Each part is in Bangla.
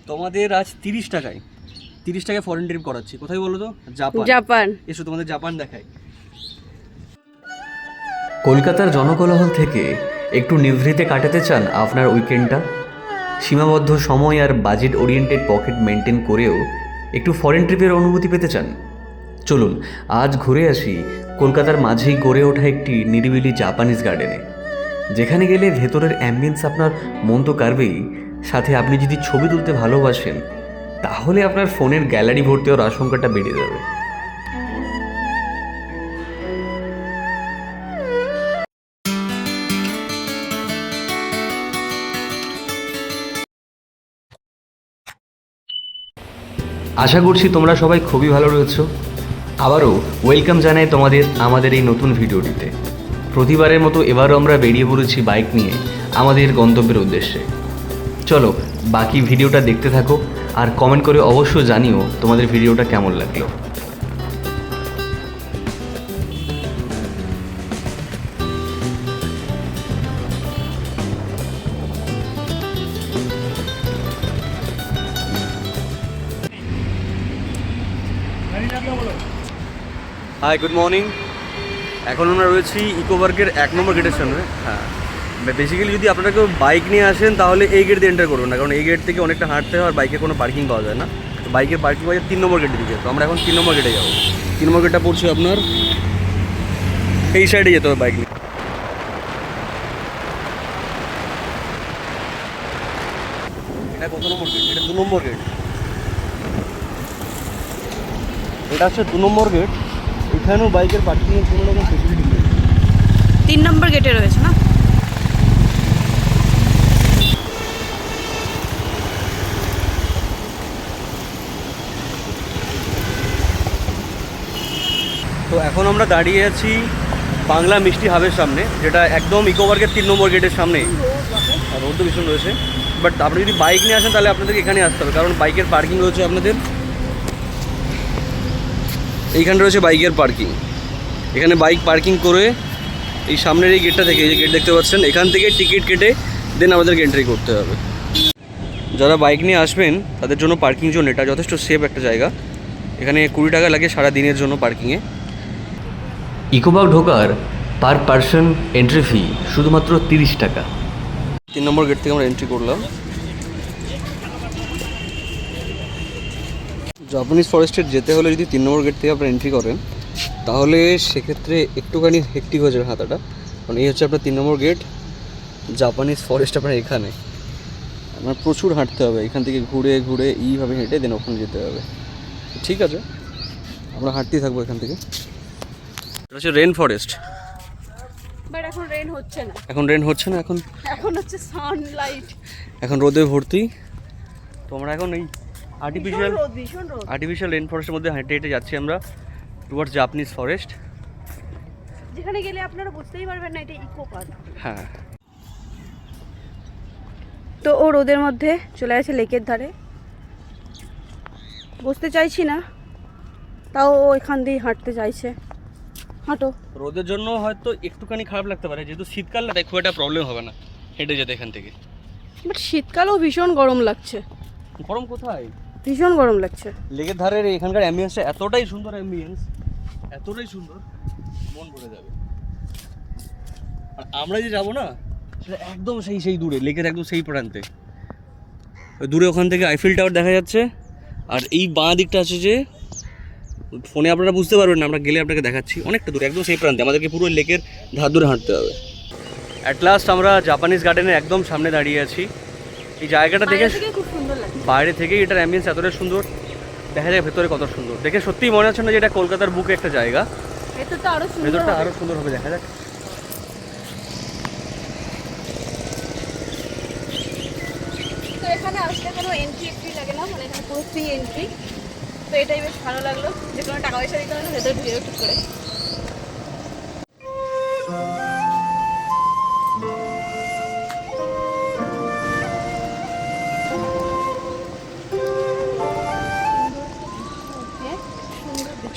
তোমাদের আজ 30 টাকায় ফরেন ট্রিপ করাচ্ছি। কোথায় বলো তো? জাপান। এসো তোমাদের জাপান দেখাই। কলকাতার জনকোলাহল থেকে একটু নিভৃতে কাটাতে চান আপনার উইকেন্ডটা? সীমাবদ্ধ সময় আর বাজেট ওরিয়েন্টেড পকেট মেনটেন করেও একটু ফরেন ট্রিপের অনুভূতি পেতে চান? চলুন আজ ঘুরে আসি কলকাতার মাঝেই গড়ে ওঠা একটি নিরিবিলি জাপানিজ গার্ডেনে, যেখানে গেলে ভেতরের অ্যাম্বিয়েন্স আপনার মন তো কাড়বেই, সাথে আপনি যদি ছবি তুলতে ভালোবাসেন তাহলে আপনার ফোনের গ্যালারি ভর্তি হওয়ার আশঙ্কাটা বেড়ে যাবে। আশা করছি তোমরা সবাই খুবই ভালো রয়েছো। আবারও ওয়েলকাম জানাই তোমাদের আমাদের এই নতুন ভিডিওটিতে। প্রতিবারের মতো এবারও আমরা বেরিয়ে পড়েছি বাইক নিয়ে আমাদের গন্তব্যের উদ্দেশ্যে। চলো বাকি ভিডিওটা দেখতে থাকো আর কমেন্ট করে অবশ্যই জানিও তোমাদের ভিডিওটা কেমন লাগলো। Hi, good morning. এখন আমরা রয়েছি ইকো পার্কের 1 নম্বর গেটের সামনে। হ্যাঁ, বেসিক্যালি যদি আপনারা কেউ বাইক নিয়ে আসেন তাহলে এই গেট দিয়ে এন্টার করবেন না, কারণ এই গেট থেকে অনেকটা হাঁটতে হয় আর বাইকের কোনো পার্কিং পাওয়া যায় না। তো বাইকের পার্কিং পাওয়া যায় 3 নম্বর গেটের দিকে। তো আমরা এখন 3 নম্বর গেটে যাবো। 3 নম্বর গেটটা পড়ছে আপনার এই সাইডে যেতে হবে বাইক নিয়ে। এটা কত নম্বর গেট? এটা 2 নম্বর গেট। এটা হচ্ছে 2 নম্বর গেট। এখানেও বাইকের পার্কিংয়ের কোনো রকম ফেসিলিটি নেই। 3 নম্বর গেটে রয়েছে না? তো এখন আমরা দাঁড়িয়ে আছি বাংলা মিষ্টি হাবের সামনে, যেটা একদম ইকো পার্কের 3 নম্বর গেটের সামনেই। আর রোদ তো ভীষণ রয়েছে, বাট আপনি যদি বাইক নিয়ে আসেন তাহলে আপনাদেরকে এখানে আসতে হবে, কারণ বাইকের পার্কিং রয়েছে আপনাদের এইখানে রয়েছে বাইকের পার্কিং। এখানে বাইক পার্কিং করে এই সামনের এই গেটটা থেকে, এই যে গেট দেখতে পাচ্ছেন, এখান থেকে টিকিট কেটে দেন আমাদেরকে এন্ট্রি করতে হবে। যারা বাইক নিয়ে আসবেন তাদের জন্য পার্কিং জোন এটা যথেষ্ট সেফ একটা জায়গা। এখানে 20 টাকা লাগে সারা দিনের জন্য পার্কিংয়ে। ইকোপার্ক ঢোকার পার পার্সন এন্ট্রি ফি শুধুমাত্র 30 টাকা। 3 নম্বর গেট থেকে আমরা এন্ট্রি করলাম। জাপানিজ ফরেস্টের যেতে হলে যদি 3 নম্বর গেট থেকে আপনারা এন্ট্রি করেন তাহলে সেক্ষেত্রে একটুখানি হেক্টিক হয়ে যাবে হাতাটা, কারণ এই হচ্ছে আপনার 3 নম্বর গেট। জাপানিজ ফরেস্ট আপনার এখানে আপনার প্রচুর হাঁটতে হবে, এখান থেকে ঘুরে ঘুরে এইভাবে হেঁটে দেন ওখানে যেতে হবে। ঠিক আছে, আমরা হাঁটতেই থাকবো এখান থেকে। এটা হচ্ছে রেন ফরেস্ট। বাট এখন রেন হচ্ছে না। এখন রেন হচ্ছে না, এখন হচ্ছে সানলাইট। এখন রোদে ভর্তি। তো আমরা এখন এই ভীষণ রোদ। আর্টিফিশিয়াল রেন ফরেস্টের মধ্যে হেঁটে হেঁটে যাচ্ছি আমরা টুয়ার্ডস জাপানিজ ফরেস্ট। যেখানে গেলে আপনারা বুঝতেই পারবেন না এটা ইকো পার্ক। হ্যাঁ, তো ও রোদের মধ্যে চলে গেছে লেকের ধারে। বসতে চাইছি না, তাও ও এখান দিয়ে হাঁটতে চাইছে। হাঁটো। রোদের জন্য হয়তো একটুখানি খারাপ লাগতে পারে, যেহেতু শীতকাল না, তাই খুব একটা প্রবলেম হবে না হেঁটে যেতে এখান থেকে। বাট শীতকালেও ভীষণ গরম লাগছে। গরম কোথায়, ভীষণ গরম লাগছে। লেকের ধারের এখানকার অ্যাম্বিয়েন্সটা এতটাই সুন্দর, এতটাই সুন্দর, মন ভরে যাবে। আর আমরা যে যাবো না সেটা একদম সেই দূরে, লেকের একদম সেই প্রান্তে। দূরে ওখান থেকে আইফেল টাওয়ার দেখা যাচ্ছে। আর এই বাঁ দিকটা আছে, যে ফোনে আপনারা বুঝতে পারবেন না, আমরা গেলে আপনাকে দেখাচ্ছি, অনেকটা দূরে একদম সেই প্রান্তে। আমাদেরকে পুরো লেকের ধার ধরে হাঁটতে হবে। অ্যাট লাস্ট আমরা জাপানিজ গার্ডেনের একদম সামনে দাঁড়িয়ে আছি। এই জায়গাটা দেখে খুব সুন্দর লাগে। বাইরে থেকেই এটার অ্যাম্বিয়েন্স এতটাই সুন্দর, দেখা যায় ভেতরে কত সুন্দর। দেখে সত্যিই মনে হচ্ছে না যে এটা কলকাতার বুকে একটা জায়গা। ভেতরটা আরো সুন্দর। ভেতরটা আরও সুন্দর হবে, দেখা যাক। তো এখানে আসলে কোনো এন্ট্রি লাগে না, মানে এখানে পুরো ফ্রি এন্ট্রি। তো এটাই বেশ ভালো লাগলো, যে কোনো টাকা পয়সা দিতে হবে না, ভেতরে ঢুকে ঠিক করে।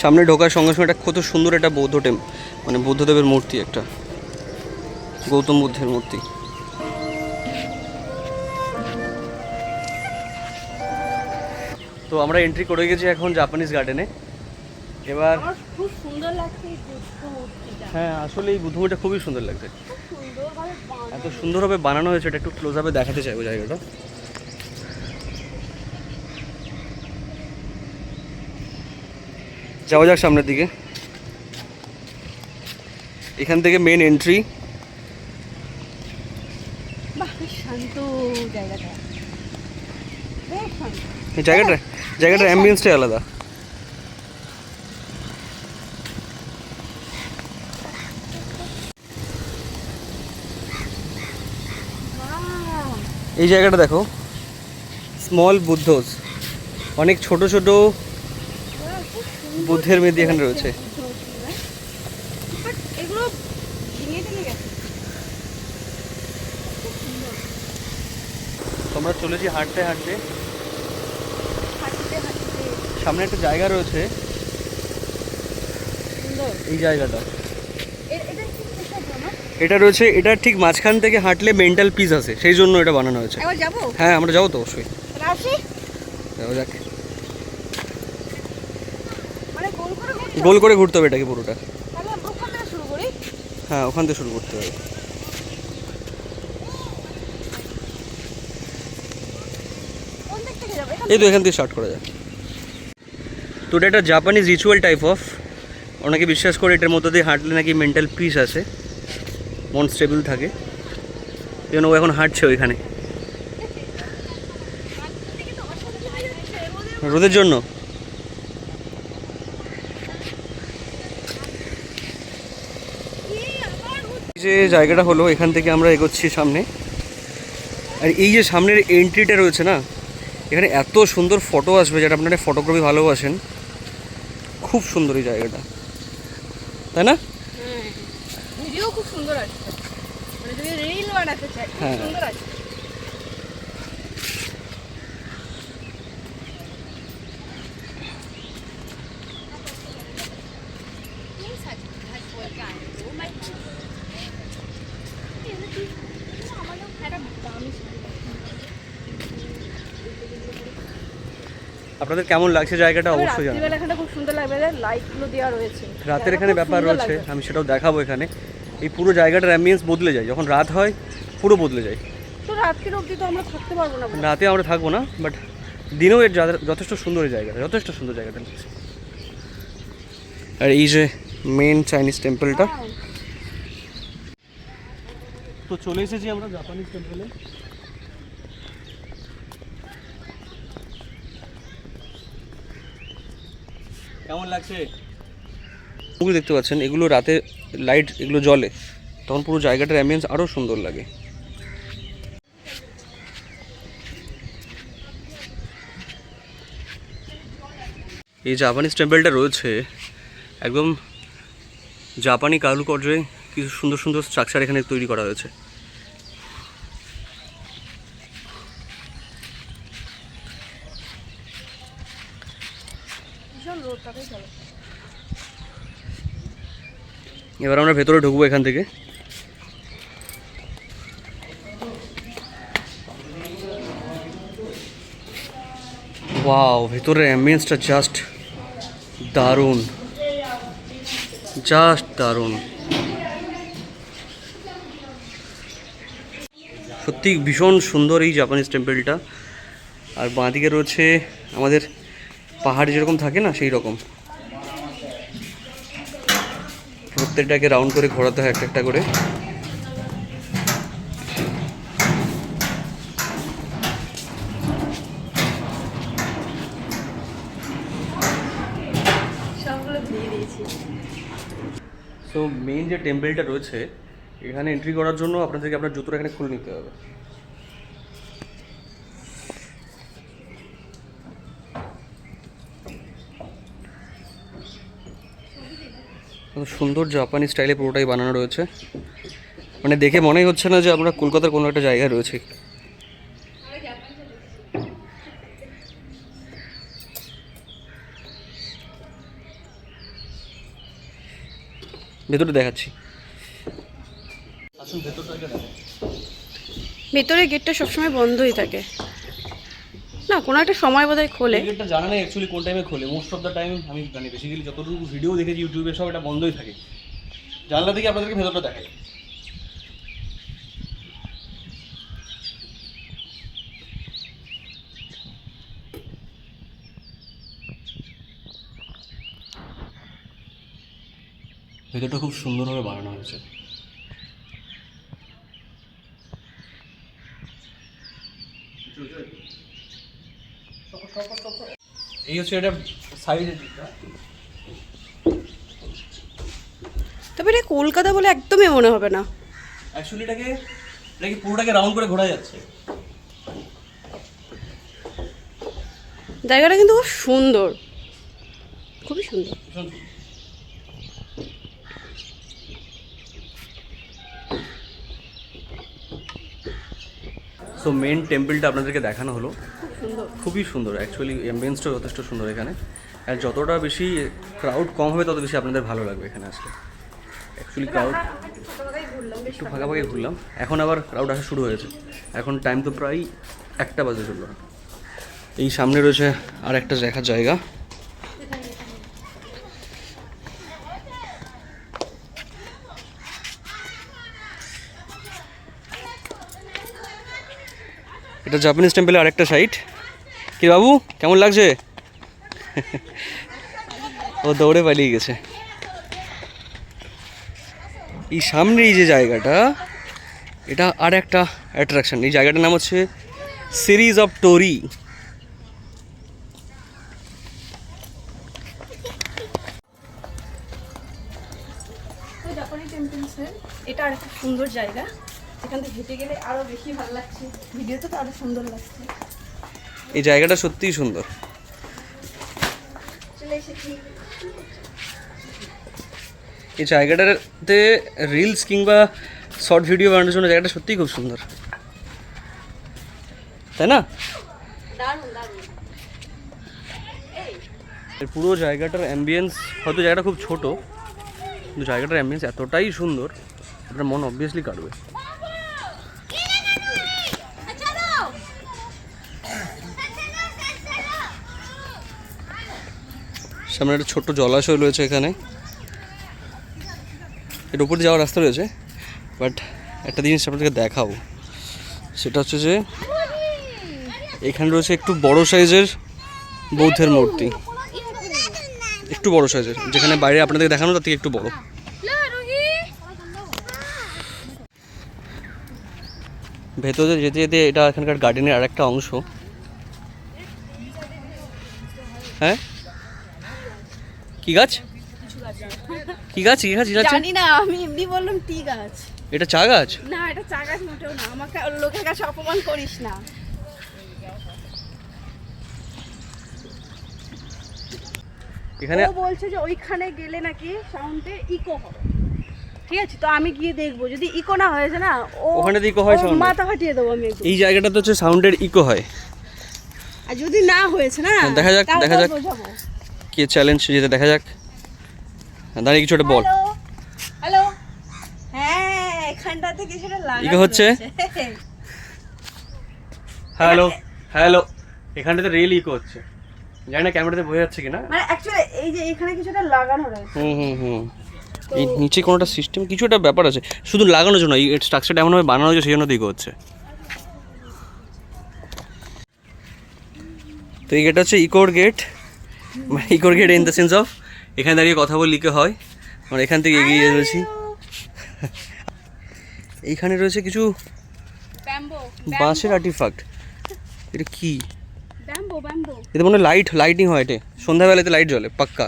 সামনে ঢোকার সঙ্গে সঙ্গে একটা কত সুন্দর একটা বৌদ্ধ মানে বুদ্ধদেবের মূর্তি, একটা গৌতম বুদ্ধের মূর্তি। তো আমরা এন্ট্রি করে গেছি এখন জাপানিজ গার্ডেনে। এবার আমার খুব সুন্দর লাগছে এই বুদ্ধ মূর্তিটা। হ্যাঁ আসলে এই বুদ্ধ মূর্তিটা খুবই সুন্দর লাগছে, খুব সুন্দরভাবে বানানো। এত সুন্দরভাবে বানানো হয়েছে, এটা একটু ক্লোজ আপে দেখাতে চাইবো জায়গাটা। যাওয়া যাক সামনের দিকে। এখান থেকে মেন এন্ট্রি। বাহ বেশ শান্ত জায়গাটা, বেশ শান্ত। এই জায়গাটার অ্যাম্বিয়েন্সটাই আলাদা। Wow! এই জায়গাটা দেখো, স্মল বুদ্ধস, অনেক ছোট ছোট Wow, খুব সুন্দর বুদ্ধের মেদি এখানে রয়েছে। বুদ্ধ মূর্তি, right? But এগুলো ভেঙে টেঙে গেছে। খুব সুন্দর। তোমরা চলেছি হাঁটতে হাঁটতে, হাঁটতে হাঁটতে সামনে একটা জায়গা রয়েছে, সুন্দর। এই জায়গাটা এটা কি কিসের জন্য? এটা রয়েছে, এটা ঠিক মাঝখান থেকে হাঁটলে মেন্টাল পিস আছে, সেই জন্য এটা বানানো হয়েছে। একবার যাবো? হ্যাঁ আমরা যাবো তো অবশ্যই, তাহলে আসি? যাওয়া যাক। মানে গোল করে ঘুরতে গোল করে ঘুরতে হবে এটাকে পুরোটা। তাহলে আমরা ওখান থেকে শুরু করি। হ্যাঁ ওখান থেকে শুরু করতে হবে। কোন দিক থেকে যাবো? এই তো এখান থেকে স্টার্ট করা যায়। তো এটা একটা জাপানিজ রিচুয়াল টাইপ অফ, অনেকে বিশ্বাস করে এটার মধ্যে দিয়ে হাঁটলে নাকি মেন্টাল পিস আসে, মন স্টেবল থাকে, এই জন্য ও এখন হাঁটছে ওইখানে রোদের জন্য। এই যে জায়গাটা হলো, এখান থেকে আমরা এগোচ্ছি সামনে। আর এই যে সামনের এন্ট্রিটা রয়েছে না, এখানে এত সুন্দর ফটো আসবে, যেটা আপনারা ফটোগ্রাফি ভালোবাসেন, খুব সুন্দর এই জায়গাটা, তাই না? ভিডিও খুব সুন্দর আছে, মানে যদি রিল বানাতে চাই খুব হ্যাঁ। সুন্দর আছে। আপনাদের কেমন লাগছে জায়গাটা অবশ্যই জানাবেন। রাত্রিবেলা এখানে খুব সুন্দর লাগবে, লাইটগুলো দেওয়া রয়েছে, রাতের এখানে ব্যাপার রয়েছে, আমি সেটাও দেখাবো এখানে। এই পুরো জায়গাটার অ্যাম্বিয়েন্স বদলে যায়, যখন রাত হয় পুরো বদলে যায়। তো রাত্রির অবধি তো আমরা থাকতে পারবো না। রাতে আমরা থাকবো না, বাট দিনেও এর যথেষ্ট সুন্দর এই জায়গাটা, যথেষ্ট সুন্দর জায়গাটা। আর এই যে মেন চাইনিজ টেম্পলটা, তো চলে এসেছি আমরা জাপানিজ টেম্পলে। কেমন লাগছে? ওগুলো দেখতে পাচ্ছেন, এগুলো রাতে লাইট এগুলো জ্বলে, তখন পুরো জায়গাটার অ্যাম্বিয়েন্স আরও সুন্দর লাগে। এই জাপানিজ টেম্পলটা রয়েছে একদম জাপানি কারুকার্যে, কিছু সুন্দর সুন্দর স্ট্রাকচার এখানে তৈরি করা হয়েছে। ভীষণ রোদ, তাতেই চলো। এবার আমরা ভেতরে ঢুকবো এখান থেকে। ওয়াও, ভেতরের অ্যাম্বিয়েন্সটা জাস্ট দারুণ, জাস্ট দারুণ, সত্যি ভীষণ সুন্দর এই জাপানিজ টেম্পলটা। আর বাঁদিকে রয়েছে আমাদের পাহাড় যেরকম থাকে না, সেই রকম প্রত্যেকটাকে রাউন্ড করে ঘোরাতে হয় একটা একটা করে। সবগুলো দিয়ে দিয়েছি। সো মেইন যে টেম্পলটা রয়েছে, এখানে এন্ট্রি করার জন্য আপনাদেরকে আপনার জুতোটা এখানে খুলে নিতে হবে। সুন্দর জাপানি স্টাইলে পুরোটাই বানানো রয়েছে, মানে দেখে মনেই হচ্ছে না যে আমরা কলকাতার কোনো একটা জায়গায় রয়েছে। ভেতরে দেখাচ্ছি, আসুন ভেতরটাকে দেখো। ভেতরের গেটটা সবসময় বন্ধই থাকে। না কোনো একটা সময় বোধহয় খোলে। এই গেটটা জানা নেই অ্যাকচুয়ালি কোন টাইমে খোলে। মোস্ট অফ দ্য টাইম আমি মানে বেসিক্যালি যতটুকু ভিডিও দেখেছি ইউটিউবে সব এটা বন্ধই থাকে। জানলা থেকে আপনাদেরকে ভেতরটা দেখাই। ভেতরটা খুব সুন্দরভাবে বানানো হয়েছে। এই হচ্ছে এটা সাইডের দিকটা। তবে এটা কলকাতা বলে একদমই মনে হবে না। অ্যাকচুয়ালি এটাকে পুরোটাকে রাউন্ড করে ঘোরা যাচ্ছে। জায়গাটা কিন্তু খুব সুন্দর, খুবই সুন্দর। সো মেন টেম্পলটা আপনাদেরকে দেখানো হলো, খুবই সুন্দর অ্যাকচুয়ালি, অ্যাম্বিয়েন্সটা যথেষ্ট সুন্দর এখানে। আর যতটা বেশি ক্রাউড কম হবে তত বেশি আপনাদের ভালো লাগবে এখানে আসলে। অ্যাকচুয়ালি ক্রাউড একটু ফাঁকাফাঁকি ঘুরলাম, এখন আবার ক্রাউড আসা শুরু হয়েছে। এখন টাইম তো প্রায় 1টা বাজে চললো। এই সামনে রয়েছে আর একটা দেখার জায়গা। এটা জাপানিজ টেম্পলের আরেকটা সাইড। কি বাবু কেমন লাগছে? ও দৌড়ে পালিয়ে গেছে। এই সামনে এই যে জায়গাটা, এটা আর একটা অ্যাট্রাকশন। এই জায়গাটার নাম হচ্ছে সিরিজ অফ টোরি। জাপানি টেম্পলসের এটা আরেকটা সুন্দর জায়গা, এখান থেকে হেঁটে গেলে আরো বেশি ভালো লাগছে, ভিডিওতে তো আরো সুন্দর লাগছে। এই জায়গাটা সত্যিই সুন্দর। চলে এসেছি। এই জায়গাটাতে রিলস কিংবা শর্ট ভিডিও বানানোর জন্য জায়গাটা সত্যিই খুব সুন্দর, তাই না? দারুণ দারুণ। এর পুরো জায়গাটার অ্যাম্বিয়েন্স, হয়তো জায়গাটা খুব ছোট কিন্তু জায়গাটার অ্যাম্বিয়েন্স এতটাই সুন্দর, আপনার মন অবভিয়াসলি কাটবে। সামনে একটা ছোট্ট জলাশয় রয়েছে এখানে, এর উপর দিয়ে যাওয়ার রাস্তা রয়েছে। বাট একটা জিনিস আপনাদেরকে দেখাবো, সেটা হচ্ছে যে এখানে রয়েছে একটু বড় সাইজের বৌদ্ধের মূর্তি, একটু বড় সাইজের, যেখানে বাইরে আপনাদেরকে দেখানো তার থেকে একটু বড়। ভেতরে যেতে যেতে এটা এখানকার গার্ডেনের আর একটা অংশ। হ্যাঁ কি গাছ? কি গাছ? কি গাছ? জানি না, আমি এমনি বললাম টি গাছ। এটা চা গাছ? না, এটা চা গাছ মোটেও না। আমাকে লোকের কাছে অপমান করিস না। এখানে ও বলছে যে ওইখানে গেলে নাকি সাউন্ডে ইকো হবে। ঠিক আছে, তো আমি গিয়ে দেখবো, যদি ইকো না হয়েছে না, ওখানে তো ইকো হয় সাউন্ড, মাথা ফাটিয়ে দেবো আমি একদম। এই জায়গাটাতে হচ্ছে সাউন্ডের ইকো হয়। আর যদি না হয়েছে না, দেখা যাক, তারপর দেখা যাক বোঝাবো। কি চ্যালেঞ্জ যেটা দেখা যাক। দাঁড়িয়ে কিছু একটা বল। হ্যালো, হ্যাঁ এখানটা থেকে সেটা লাগা ইকো হচ্ছে? হ্যালো হ্যালো, এখানটাতে রেল ইকো হচ্ছে, জানি না ক্যামেরাতে বোঝা যাচ্ছে কিনা। মানে অ্যাকচুয়ালি এই যে এখানে কিছুটা লাগানো রয়েছে। হুম এই নিচে কোনোটা সিস্টেম কিছু একটা ব্যাপার আছে, শুধু লাগানোর জন্য। এই স্ট্রাকচারটা এমনভাবে বানানো হয়েছে সেই জন্য ইকো হচ্ছে। তো এই গেট হচ্ছে ইকোর গেট, ইকোর gate in the sense of এখানে দাঁড়িয়ে কথা বলে লিখে হয়। মানে এখান থেকে এগিয়ে রয়েছি। এইখানে রয়েছে কিছু ব্যাম্বো, বাঁশের আর্টিফ্যাক্ট। এটা কি? Bamboo bamboo. এটা মনে হয় লাইটিং হয়, এটা সন্ধ্যাবেলাতে লাইট জ্বলে পাক্কা।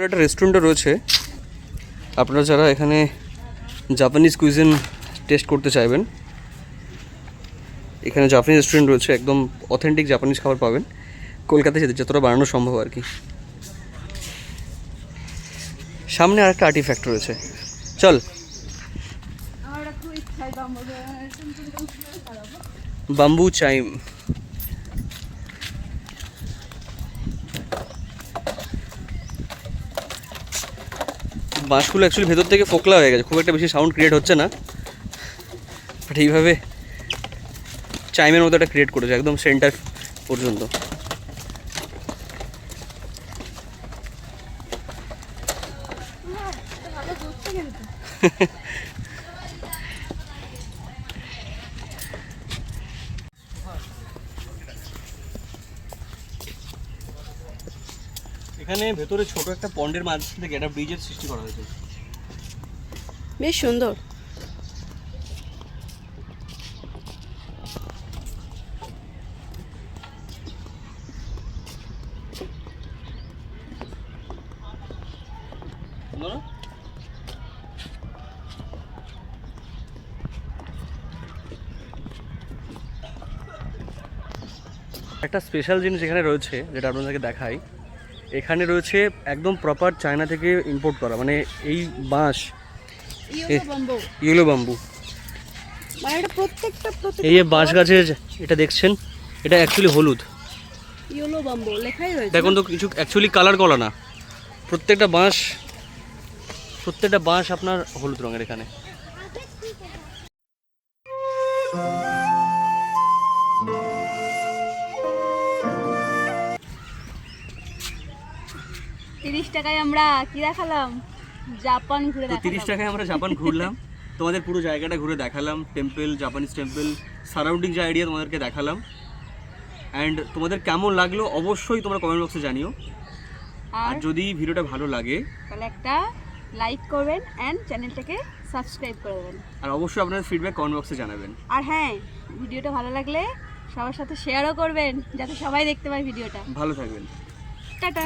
একটা রেস্টুরেন্টও রয়েছে, আপনারা যারা এখানে জাপানিজ কুইজিন টেস্ট করতে চাইবেন, এখানে জাপানিজ রেস্টুরেন্ট রয়েছে, একদম অথেন্টিক জাপানিজ খাবার পাবেন কলকাতায় যতটা বানানো সম্ভব আর কি। সামনে আরেকটা আর্টিফ্যাক্ট রয়েছে, চল। আমার একটু ইচ্ছা ব্যাম্বো, বাম্বু চাইম। বাঁশগুলো অ্যাকচুয়ালি ভেতর থেকে ফোকলা হয়ে গেছে, খুব একটা বেশি সাউন্ড ক্রিয়েট হচ্ছে না, বাট এইভাবে চাইমের মতো একটা ক্রিয়েট করেছে একদম সেন্টার পর্যন্ত। ভালো ঘুরছে কিন্তু। এখানে ভেতরে ছোট একটা পন্ডের মাঝ থেকে একটা ব্রিজের সৃষ্টি করা হয়েছে। বেশ সুন্দর। সুন্দর না? একটা স্পেশাল জিনিস এখানে রয়েছে যেটা আপনাদেরকে দেখাই। এখানে রয়েছে একদম প্রপার চায়না থেকে ইম্পোর্ট করা, মানে এই বাঁশ ইয়েলো বাম্বু, মানে এটা প্রত্যেকটা এই যে বাঁশ গাছের এটা দেখছেন, এটা অ্যাকচুয়ালি হলুদ। ইয়েলো বাম্বু লেখাই রয়েছে। দেখুন তো কিছু অ্যাকচুয়ালি কালার করা না, প্রত্যেকটা বাঁশ আপনার হলুদ রঙের এখানে। টাকায় আমরা কি দেখালাম, জাপান ঘুরে তো 30 দেখালাম। টাকায় আমরা জাপান ঘুরলাম, তোমাদের পুরো জায়গাটা ঘুরে দেখালাম, টেম্পল, জাপানিজ টেম্পল, সারাউন্ডিং যে আইডিয়া তোমাদেরকে দেখালাম। অ্যান্ড তোমাদের কেমন লাগলো অবশ্যই তোমরা কমেন্ট বক্সে জানিও। আর আর যদি ভিডিওটা ভালো লাগে তাহলে একটা লাইক করবেন এন্ড চ্যানেলটাকে সাবস্ক্রাইব করে দেবেন। আর অবশ্যই আপনাদের ফিডব্যাক কমেন্ট বক্সে জানাবেন। আর হ্যাঁ, ভিডিওটা ভালো লাগলে সবার সাথে শেয়ারও করবেন যাতে সবাই দেখতে পায় ভিডিওটা। ভালো থাকবেন। টাটা।